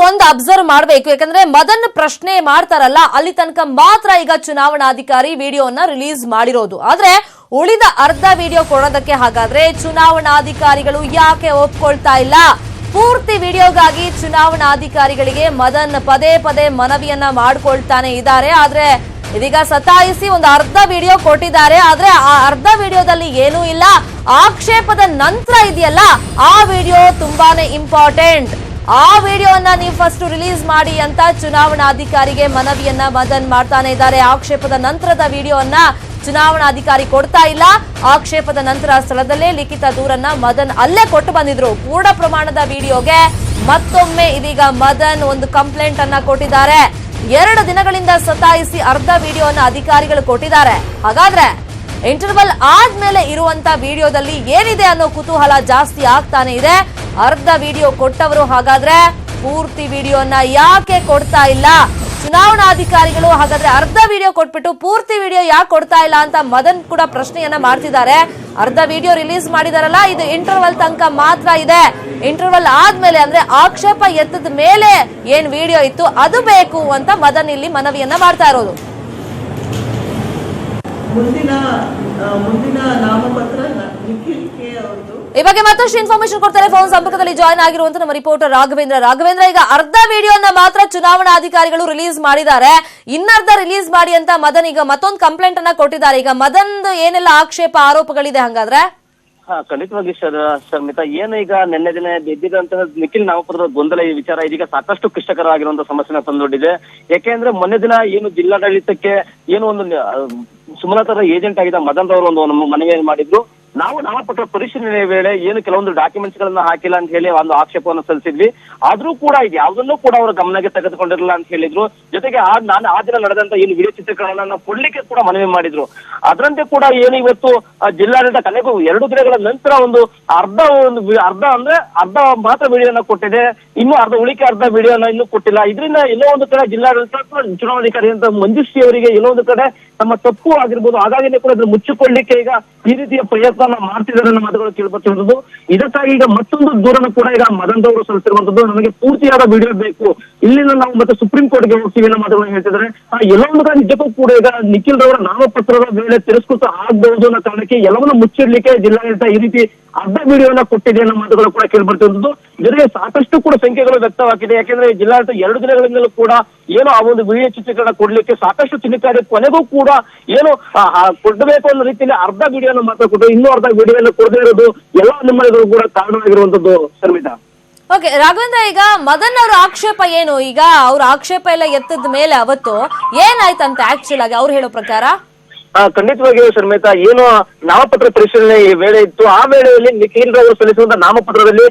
ಒಂದು ಅಬ್ಸರ್ವ್ ಮಾಡಬೇಕು. ಯಾಕಂದ್ರೆ ಮದನ್ ಪ್ರಶ್ನೆ ಮಾಡ್ತಾರಲ್ಲ ಅಲ್ಲಿ ತನಕ ಮಾತ್ರ ಈಗ ಚುನಾವಣಾಧಿಕಾರಿ ವಿಡಿಯೋನ ರಿಲೀಸ್ ಮಾಡಿರೋದು. ಆದ್ರೆ ಉಳಿದ ಅರ್ಧ ವಿಡಿಯೋ ಕೊಡೋದಕ್ಕೆ ಹಾಗಾದ್ರೆ ಚುನಾವಣಾಧಿಕಾರಿಗಳು ಯಾಕೆ ಒಪ್ಕೊಳ್ತಾ ಇಲ್ಲ? ಪೂರ್ತಿ ವಿಡಿಯೋಗಾಗಿ ಚುನಾವಣಾಧಿಕಾರಿಗಳಿಗೆ ಮದನ್ ಪದೇ ಪದೇ ಮನವಿಯನ್ನ ಮಾಡ್ಕೊಳ್ತಾನೆ ಇದ್ದಾರೆ. ಆದ್ರೆ ಇದೀಗ ಸತಾಯಿಸಿ ಒಂದು ಅರ್ಧ ವಿಡಿಯೋ ಕೊಟ್ಟಿದ್ದಾರೆ. ಆದ್ರೆ ಆ ಅರ್ಧ ವಿಡಿಯೋದಲ್ಲಿ ಏನೂ ಇಲ್ಲ. ಆಕ್ಷೇಪದ ನಂತರ ಇದೆಯಲ್ಲ ಆ ವಿಡಿಯೋ ತುಂಬಾನೇ ಇಂಪಾರ್ಟೆಂಟ್. ಆ ವಿಡಿಯೋವನ್ನ ನೀವು ಫಸ್ಟ್ ರಿಲೀಸ್ ಮಾಡಿ ಅಂತ ಚುನಾವಣಾಧಿಕಾರಿಗೆ ಮನವಿಯನ್ನ ಮದನ್ ಮಾಡ್ತಾನೆ ಇದ್ದಾರೆ. ಆಕ್ಷೇಪದ ನಂತರದ ವಿಡಿಯೋವನ್ನ ಚುನಾವಣಾಧಿಕಾರಿ ಕೊಡ್ತಾ ಇಲ್ಲ. ಆಕ್ಷೇಪದ ನಂತರ ಸ್ಥಳದಲ್ಲೇ ಲಿಖಿತ ದೂರನ್ನ ಮದನ್ ಅಲ್ಲೇ ಕೊಟ್ಟು ಬಂದಿದ್ರು. ಪೂರ್ಣ ಪ್ರಮಾಣದ ವಿಡಿಯೋಗೆ ಮತ್ತೊಮ್ಮೆ ಇದೀಗ ಮದನ್ ಒಂದು ಕಂಪ್ಲೇಂಟ್ ಅನ್ನ ಕೊಟ್ಟಿದ್ದಾರೆ. 2 ದಿನಗಳಿಂದ ಸತಾಯಿಸಿ ಅರ್ಧ ವಿಡಿಯೋನ ಅಧಿಕಾರಿಗಳು ಕೊಟ್ಟಿದ್ದಾರೆ. ಹಾಗಾದ್ರೆ ಇಂಟರ್ವಲ್ ಆದ್ಮೇಲೆ ಇರುವಂತ ವಿಡಿಯೋದಲ್ಲಿ ಏನಿದೆ ಅನ್ನೋ ಕುತೂಹಲ ಜಾಸ್ತಿ ಆಗ್ತಾನೆ ಇದೆ. ಅರ್ಧ ವಿಡಿಯೋ ಕೊಟ್ಟವರು ಹಾಗಾದ್ರೆ ಪೂರ್ತಿ ವಿಡಿಯೋನ ಯಾಕೆ ಕೊಡ್ತಾ ಇಲ್ಲ? ಚುನಾವಣಾಧಿಕಾರಿಗಳು ಹಾಗಾದ್ರೆ ಅರ್ಧ ವಿಡಿಯೋ ಕೊಟ್ಬಿಟ್ಟು ಪೂರ್ತಿ ವಿಡಿಯೋ ಯಾಕೆ ಕೊಡ್ತಾ ಇಲ್ಲ ಅಂತ ಮದನ್ ಕೂಡ ಪ್ರಶ್ನೆಯನ್ನ ಮಾಡ್ತಿದ್ದಾರೆ. ಅರ್ಧ ವಿಡಿಯೋ ರಿಲೀಸ್ ಮಾಡಿದಾರಲ್ಲ, ಇದು ಇಂಟರ್ವಲ್ ತನಕ ಮಾತ್ರ ಇದೆ. ಇಂಟರ್ವಲ್ ಆದ್ಮೇಲೆ ಅಂದ್ರೆ ಆಕ್ಷೇಪ ಎತ್ತದ ಮೇಲೆ ಏನ್ ವಿಡಿಯೋ ಇತ್ತು ಅದು ಬೇಕು ಅಂತ ಮದನ್ ಇಲ್ಲಿ ಮನವಿಯನ್ನ ಮಾಡ್ತಾ ಇರೋದು. ಮುಂದಿನ ನಾಮಪತ್ರ ನಿಖಿಲ್ ಕೆ ಅವರದು. ಈ ಬಗ್ಗೆ ಮತ್ತಷ್ಟು ಇನ್ಫಾರ್ಮೇಶನ್ ಕೊಡ್ತಾರೆ. ಫೋನ್ ಸಂಪರ್ಕದಲ್ಲಿ ಜಾಯ್ನ್ ಆಗಿರುವಂತ ನಮ್ಮ ರಿಪೋರ್ಟರ್ ರಾಘವೇಂದ್ರ, ಈಗ ಅರ್ಧ ವಿಡಿಯೋನ ಮಾತ್ರ ಚುನಾವಣಾಧಿಕಾರಿಗಳು ರಿಲೀಸ್ ಮಾಡಿದ್ದಾರೆ, ಇನ್ನರ್ಧ ರಿಲೀಸ್ ಮಾಡಿ ಅಂತ ಮದನ್ ಈಗ ಮತ್ತೊಂದು ಕಂಪ್ಲೇಂಟ್ ಅನ್ನ ಕೊಟ್ಟಿದ್ದಾರೆ. ಈಗ ಮದನ್ ಏನೆಲ್ಲ ಆಕ್ಷೇಪ ಆರೋಪಗಳಿದೆ ಹಾಗಾದ್ರೆ? ಖಂಡಿತವಾಗಿ ಶರ್ಮಿತಾ, ಏನು ಈಗ ನಿನ್ನೆ ದಿನ ಎದ್ದಿದಂತಹ ನಿಖಿಲ್ ನಾಮಪತ್ರದ ಗೊಂದಲ ಈ ವಿಚಾರ ಇದೀಗ ಸಾಕಷ್ಟು ಕ್ಲಿಷ್ಟಕರವಾಗಿರುವಂತಹ ಸಮಸ್ಯೆನ ತಂದೊಡ್ಡಿದೆ. ಯಾಕೆಂದ್ರೆ ಮೊನ್ನೆ ದಿನ ಏನು ಜಿಲ್ಲಾಡಳಿತಕ್ಕೆ ಏನು ಒಂದು ಸುಮಲತಾರ ಏಜೆಂಟ್ ಆಗಿದ್ದ ಮದನ್ ರವರು ಒಂದು ಮನವಿಯನ್ನು ಮಾಡಿದ್ರು. ನಾವು ನಾಮಪತ್ರ ಪರಿಶೀಲನೆ ವೇಳೆ ಏನು ಕೆಲವೊಂದು ಡಾಕ್ಯುಮೆಂಟ್ಸ್ ಗಳನ್ನ ಹಾಕಿಲ್ಲ ಅಂತ ಹೇಳಿ ಒಂದು ಆಕ್ಷೇಪವನ್ನು ಸಲ್ಲಿಸಿದ್ವಿ. ಆದ್ರೂ ಕೂಡ ಇದು ಯಾವುದನ್ನು ಕೂಡ ಅವರ ಗಮನಕ್ಕೆ ತೆಗೆದುಕೊಂಡಿರಲಿಲ್ಲ ಅಂತ ಹೇಳಿದ್ರು. ಜೊತೆಗೆ ನಾನು ಆ ದಿನ ನಡೆದಂತ ಏನು ವಿಡಿಯೋ ಚಿತ್ರೀಕರಣವನ್ನ ಕೊಡ್ಲಿಕ್ಕೆ ಕೂಡ ಮನವಿ ಮಾಡಿದ್ರು. ಅದರಂತೆ ಕೂಡ ಏನು ಇವತ್ತು ಜಿಲ್ಲಾಡಳಿತ ಕಲೆಗೂ 2 ದಿನಗಳ ನಂತರ ಒಂದು ಅರ್ಧ ಮಾತ್ರ ವಿಡಿಯೋನ ಕೊಟ್ಟಿದೆ. ಇನ್ನು ಉಳಿಕೆ ಅರ್ಧ ವಿಡಿಯೋನ ಇನ್ನೂ ಕೊಟ್ಟಿಲ್ಲ. ಇದರಿಂದ ಎಲ್ಲೋ ಒಂದು ಕಡೆ ಜಿಲ್ಲಾಡಳಿತ ಚುನಾವಣಾಧಿಕಾರಿ ಅಂತ ಮಂಜುಶ್ರೀ ಅವರಿಗೆ ಎಲ್ಲೋ ಒಂದು ಕಡೆ ತಮ್ಮ ತಪ್ಪು ಆಗಿರ್ಬೋದು, ಹಾಗಾಗಿನೇ ಕೂಡ ಅದನ್ನು ಮುಚ್ಚಿಕೊಳ್ಳಲಿಕ್ಕೆ ಈಗ ಈ ರೀತಿಯ ಪ್ರಯತ್ನ ಮಾಡ್ತಿದ್ದಾರೆ ಅನ್ನೋ ಮಾತುಗಳು ಕೇಳ್ಬರ್ತಿರೋದು. ಇದಕ್ಕಾಗಿ ಈಗ ಮತ್ತೊಂದು ದೂರನ ಕೂಡ ಈಗ ಮದನ್ ಅವರು ಸಲ್ಲಿಸಿರುವಂತದ್ದು. ನಮಗೆ ಪೂರ್ತಿಯಾದ ವಿಡಿಯೋ ಬೇಕು, ಇಲ್ಲಿಂದ ನಾವು ಮತ್ತೆ ಸುಪ್ರೀಂ ಕೋರ್ಟ್ಗೆ ಹೋಗ್ತೀವಿ ಅನ್ನೋ ಮಾತುಗಳನ್ನು ಹೇಳ್ತಿದ್ದಾರೆ. ಎಲ್ಲೋ ಒಂದು ಕಡೆ ನಿಜಕ್ಕೂ ಕೂಡ ಈಗ ನಿಖಿಲ್ ರವರ ನಾಮಪತ್ರದ ವೇಳೆ ತಿರಸ್ಕೃತ ಆಗಬಹುದು ಅನ್ನೋ ಕಾರಣಕ್ಕೆ ಎಲ್ಲವನ್ನ ಮುಚ್ಚಿಡ್ಲಿಕ್ಕೆ ಜಿಲ್ಲಾಡಳಿತ ಈ ರೀತಿ ಅರ್ಧ ವಿಡಿಯೋನ ಕೊಟ್ಟಿದೆ ಅನ್ನೋ ಮಾತುಗಳು ಕೂಡ ಕೇಳ್ಬರ್ತಿರೋದು. ಜೊತೆಗೆ ಸಾಕಷ್ಟು ಕೂಡ ಸಂಖ್ಯೆಗಳು ವ್ಯಕ್ತವಾಗಿದೆ. ಯಾಕೆಂದ್ರೆ ಜಿಲ್ಲಾಡಳಿತ 2 ದಿನಗಳಿಂದಲೂ ಕೂಡ ಏನು ಆ ಒಂದು ವಿಡಿಯೋ ಚಿತ್ರೀಕರಣ ಕೊಡ್ಲಿಕ್ಕೆ ಸಾಕಷ್ಟು ಚಿನ್ನಕಾರಿ ಕೊನೆಗೂ ಕೂಡ ಏನು ಕೊಡಬೇಕು ಅನ್ನೋ ರೀತಿಯಲ್ಲಿ ಅರ್ಧ ವಿಡಿಯೋನ ಮಾತ್ರ ಕೊಟ್ಟು ಇನ್ನೂ ಅರ್ಧ ವಿಡಿಯೋನ ಕೊಡದೇ ಇರೋದು ಎಲ್ಲ ನಿಮ್ಮಗಳು ಕೂಡ ಕಾರಣವಾಗಿರುವಂತದ್ದು ಶರ್ಮಿತಾ. ಓಕೆ ರಾಘವೇಂದ್ರ, ಈಗ ಮದನ್ ಅವರ ಆಕ್ಷೇಪ ಏನು? ಈಗ ಅವ್ರ ಆಕ್ಷೇಪ ಎಲ್ಲ ಎತ್ತದ ಮೇಲೆ ಅವತ್ತು ಏನಾಯ್ತಂತೆ ಆಕ್ಚುಲ್ ಆಗಿ ಅವ್ರು ಹೇಳೋ ಪ್ರಕಾರ? ಖಂಡಿತವಾಗಿಯೂ ಶರ್ಮಿತಾ, ಏನು ನಾಮಪತ್ರ ಪರಿಶೀಲನೆ ವೇಳೆ ಇತ್ತು ಆ ವೇಳೆಯಲ್ಲಿ ನಿಖಿಲ್ ರವರು ಸಲ್ಲಿಸುವಂತ ನಾಮಪತ್ರದಲ್ಲಿ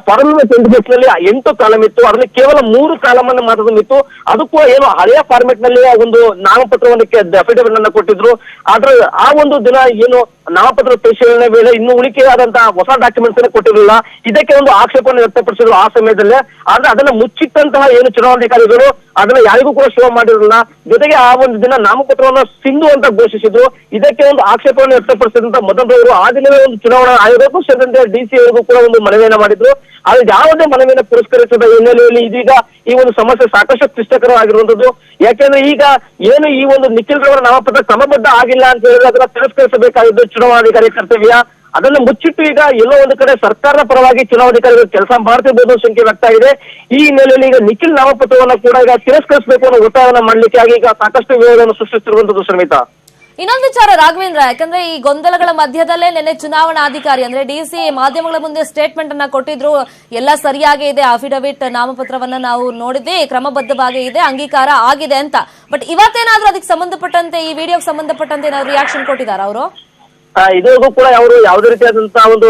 ಫಾರ್ಮ್ 26 ನಲ್ಲಿ 8 ಕಾಲಮ್ ಇತ್ತು. ಅದರಲ್ಲಿ ಕೇವಲ 3 ಕಾಲಮ್ ಅನ್ನು ಮಾತ್ರ ಇತ್ತು. ಅದಕ್ಕೂ ಏನು ಹಳೆಯ ಫಾರ್ಮೆಟ್ ನಲ್ಲಿ ಒಂದು ನಾಮಪತ್ರವನ್ನು ಅಫಿಡವಿಟ್ ಅನ್ನ ಕೊಟ್ಟಿದ್ರು. ಆದ್ರೆ ಆ ಒಂದು ದಿನ ಏನು ನಾಮಪತ್ರ ಪರಿಶೀಲನೆ ವೇಳೆ ಇನ್ನು ಉಳಿಕೆಯಾದಂತಹ ಹೊಸ ಡಾಕ್ಯುಮೆಂಟ್ಸ್ ಅನ್ನು ಕೊಟ್ಟಿರಲಿಲ್ಲ. ಇದಕ್ಕೆ ಒಂದು ಆಕ್ಷೇಪವನ್ನು ವ್ಯಕ್ತಪಡಿಸಿದ್ರು ಆ ಸಮಯದಲ್ಲೇ. ಆದ್ರೆ ಅದನ್ನ ಮುಚ್ಚಿಟ್ಟಂತಹ ಏನು ಚುನಾವಣಾಧಿಕಾರಿಗಳು ಅದನ್ನ ಯಾರಿಗೂ ಕೂಡ ಶೋ ಮಾಡಿರಲಿಲ್ಲ. ಜೊತೆಗೆ ಆ ಒಂದು ದಿನ ನಾಮಪತ್ರವನ್ನು ಸಿಂಧು ಅಂತ ಘೋಷಿಸಿದ್ರು. ಇದಕ್ಕೆ ಒಂದು ಆಕ್ಷೇಪವನ್ನು ವ್ಯಕ್ತಪಡಿಸಿದಂತ ಮದನ್ ರವರು ಆ ದಿನವೇ ಒಂದು ಚುನಾವಣಾ ಆಯೋಗಕ್ಕೂ ಸೇರಿದಂತೆ DC ಅವರಿಗೂ ಕೂಡ ಒಂದು ಮನವಿಯನ್ನ ಮಾಡಿದ್ರು. ಆದ್ರೆ ಯಾವುದೇ ಮನವಿಯನ್ನು ಪುರಸ್ಕರಿಸಿದ ಹಿನ್ನೆಲೆಯಲ್ಲಿ ಇದೀಗ ಈ ಒಂದು ಸಮಸ್ಯೆ ಸಾಕಷ್ಟು ಕ್ಲಿಷ್ಟಕರವಾಗಿರುವಂತದ್ದು. ಯಾಕೆಂದ್ರೆ ಈಗ ಏನು ಈ ಒಂದು ನಿಖಿಲ್ ರವರ ನಾಮಪತ್ರ ಕ್ರಮಬದ್ಧ ಆಗಿಲ್ಲ ಅಂತ ಹೇಳಿದ್ರೆ ಅದನ್ನ ತಿರಸ್ಕರಿಸಬೇಕಾಗಿದ್ದು ಚುನಾವಣಾಧಿಕಾರಿ ಕರ್ತವ್ಯ. ಅದನ್ನ ಮುಚ್ಚಿಟ್ಟು ಈಗ ಎಲ್ಲೋ ಒಂದು ಕಡೆ ಸರ್ಕಾರದ ಪರವಾಗಿ ಚುನಾವಣಾಧಿಕಾರಿಗಳು ಕೆಲಸ ಮಾಡ್ತಿರ್ಬೋದು ಸಂಖ್ಯೆ ವ್ಯಕ್ತ ಆಗಿದೆ. ಈ ಹಿನ್ನೆಲೆಯಲ್ಲಿ ಈಗ ನಿಖಿಲ್ ನಾಮಪತ್ರವನ್ನ ಕೂಡ ಈಗ ತಿರಸ್ಕರಿಸಬೇಕು ಅನ್ನೋ ಒತ್ತಾಯವನ್ನು ಮಾಡ್ಲಿಕ್ಕೆ ಆಗಿ ಈಗ ಸಾಕಷ್ಟು ವಿರೋಧವನ್ನು ಸೃಷ್ಟಿಸಿರುವಂತದ್ದು ಶರ್ಮಿತಾ. ಇನ್ನೊಂದು ವಿಚಾರ ರಾಘವೇಂದ್ರ, ಯಾಕಂದ್ರೆ ಈ ಗೊಂದಲಗಳ ಮಧ್ಯದಲ್ಲೇ ನಿನ್ನೆ ಚುನಾವಣಾಧಿಕಾರಿ ಅಂದ್ರೆ DC ಮಾಧ್ಯಮಗಳ ಮುಂದೆ ಸ್ಟೇಟ್ಮೆಂಟ್ ಅನ್ನ ಕೊಟ್ಟಿದ್ರು. ಎಲ್ಲ ಸರಿಯಾಗಿ ಇದೆ, ಅಫಿಡವಿಟ್ ನಾಮಪತ್ರವನ್ನ ನಾವು ನೋಡಿದ್ವಿ, ಕ್ರಮಬದ್ಧವಾಗಿ ಇದೆ, ಅಂಗೀಕಾರ ಆಗಿದೆ ಅಂತ. ಬಟ್ ಇವತ್ತೇನಾದ್ರೂ ಅದಕ್ಕೆ ಸಂಬಂಧಪಟ್ಟಂತೆ ಈ ವಿಡಿಯೋಗೆ ಸಂಬಂಧಪಟ್ಟಂತೆ ಏನಾದ್ರು ರಿಯಾಕ್ಷನ್ ಕೊಟ್ಟಿದ್ದಾರೆ ಅವರು? ಇದುವರೆಗೂ ಕೂಡ ಅವರು ಯಾವುದೇ ರೀತಿಯಾದಂತಹ ಒಂದು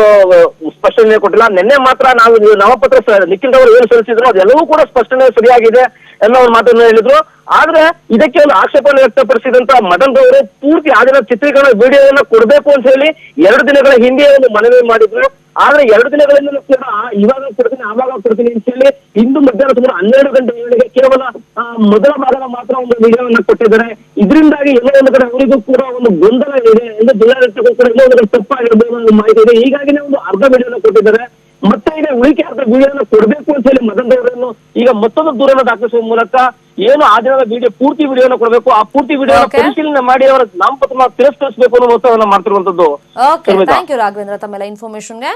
ಸ್ಪಷ್ಟನೆ ಕೊಟ್ಟಿಲ್ಲ. ನಿನ್ನೆ ಮಾತ್ರ ನಾವು ನಾಮಪತ್ರ ನಿಖಿಲ್ ರವರು ಏನು ಸಲ್ಲಿಸಿದ್ರು ಅದೆಲ್ಲವೂ ಕೂಡ ಸ್ಪಷ್ಟನೆ ಸರಿಯಾಗಿದೆ ಅನ್ನೋ ಒಂದು ಮಾತನ್ನು ಹೇಳಿದ್ರು. ಆದ್ರೆ ಇದಕ್ಕೆ ಒಂದು ಆಕ್ಷೇಪವನ್ನು ವ್ಯಕ್ತಪಡಿಸಿದಂತ ಮದನ್ ರವರು ಪೂರ್ತಿ ಆ ದಿನ ಚಿತ್ರೀಕರಣ ವಿಡಿಯೋವನ್ನ ಕೊಡಬೇಕು ಅಂತ ಹೇಳಿ 2 ದಿನಗಳ ಹಿಂದೆ ಒಂದು ಮನವಿ ಮಾಡಿದ್ರು. ಆದ್ರೆ 2 ದಿನಗಳಿಂದ ಕೂಡ ಇವಾಗ ಕೊಡ್ತೀನಿ ಆವಾಗ ಕೊಡ್ತೀನಿ ಅಂತ ಹೇಳಿ ಇಂದು ಮಧ್ಯಾಹ್ನ ಸುಮಾರು 12 ಗಂಟೆ ವೇಳೆಗೆ ಕೇವಲ ಮೊದಲ ಭಾಗದ ಮಾತ್ರ ಒಂದು ವಿಡಿಯೋವನ್ನ ಕೊಟ್ಟಿದ್ದಾರೆ. ಇದರಿಂದಾಗಿ ಎಲ್ಲೋ ಒಂದು ಕಡೆ ಅವರಿಗೂ ಕೂಡ ಒಂದು ಗೊಂದಲ ಇದೆ ಎಂದು ಜಿಲ್ಲಾಡಳಿತಕ್ಕೂ ಕೂಡ ಎಲ್ಲೋ ಒಂದು ಕಡೆ ತಪ್ಪಾಗಿರ್ಬೋದು ಅನ್ನೋ ಮಾಹಿತಿ ಇದೆ. ಹೀಗಾಗಿನೇ ಒಂದು ಅರ್ಧ ವಿಡಿಯೋನ ಕೊಟ್ಟಿದ್ದಾರೆ. ಮತ್ತೆ ಈಗ ಉಳಿಕೆ ಆದ ವಿಡಿಯೋನ ಕೊಡ್ಬೇಕು ಅಂತ ಹೇಳಿ ಮದನ್ ಅವರನ್ನು ಈಗ ಮತ್ತೊಂದು ದೂರನ್ನು ದಾಖಲಿಸುವ ಮೂಲಕ ಏನು ಆ ದಿನದ ವಿಡಿಯೋ ಪೂರ್ತಿ ವಿಡಿಯೋನ ಕೊಡಬೇಕು, ಆ ಪೂರ್ತಿ ವಿಡಿಯೋನ ಪರಿಶೀಲನೆ ಮಾಡಿ ಅವರ ನಾಮಪತ್ರ ತಿರಸ್ಕರಿಸಬೇಕು ಅನ್ನೋ ಒತ್ತಡವನ್ನು ಮಾಡ್ತಿರುವಂತದ್ದು. ಓಕೆ, ಥ್ಯಾಂಕ್ ಯು ರಾಘವೇಂದ್ರ ತಮ್ಮೆಲ್ಲ ಇನ್ಫಾರ್ಮೇಶನ್ಗೆ.